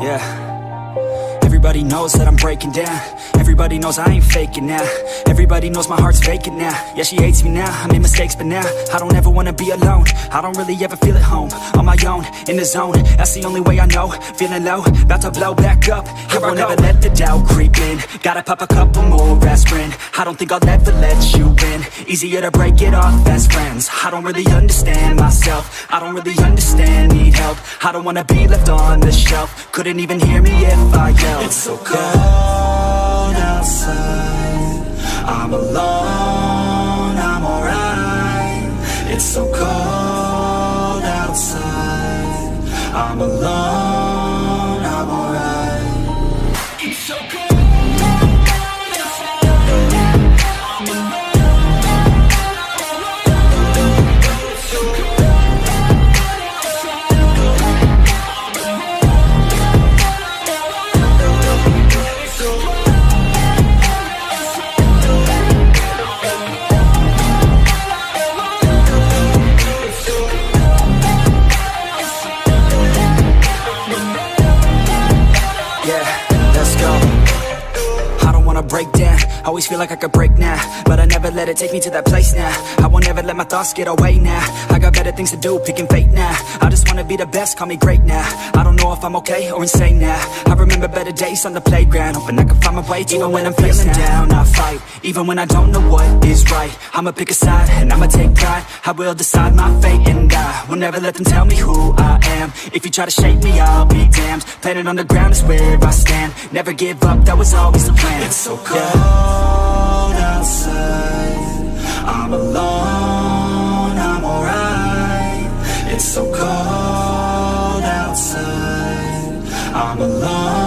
Yeah. Everybody knows that I'm breaking down. Everybody knows I ain't faking now. Everybody knows my heart's vacant now. Yeah, she hates me now, I made mistakes but now I don't ever wanna be alone. I don't really ever feel at home. On my own, in the zone, that's the only way I know. Feeling low, about to blow back up. I won't ever let the doubt creep in. Gotta pop a couple more aspirin. I don't think I'll ever let you in. Easier to break it off best friends. I don't really understand myself. I don't really understand, need help. I don't wanna be left on the shelf. Couldn't even hear me if I yelled. It's so cold outside, I'm alone, I'm alright. It's so cold outside, I'm alone, I'm alright. It's so cold. Break down, always feel like I could break now, but I never let it take me to that place now. I won't ever let my thoughts get away now. I got better things to do, picking fate now. I just wanna be the best, call me great now. I don't know if I'm okay or insane now. I remember better days on the playground, hoping I can find my way to even when I'm feeling down. I fight, even when I don't know what is right. I'ma pick a side, and I'ma take pride. I will decide my fate, and I will never let them tell me who I am. If you try to shape me, I'll be damned. Planet on the ground is where I stand. Never give up, that was always the plan. It's so cold outside, I'm alone, I'm alright. It's so cold outside, I'm alone.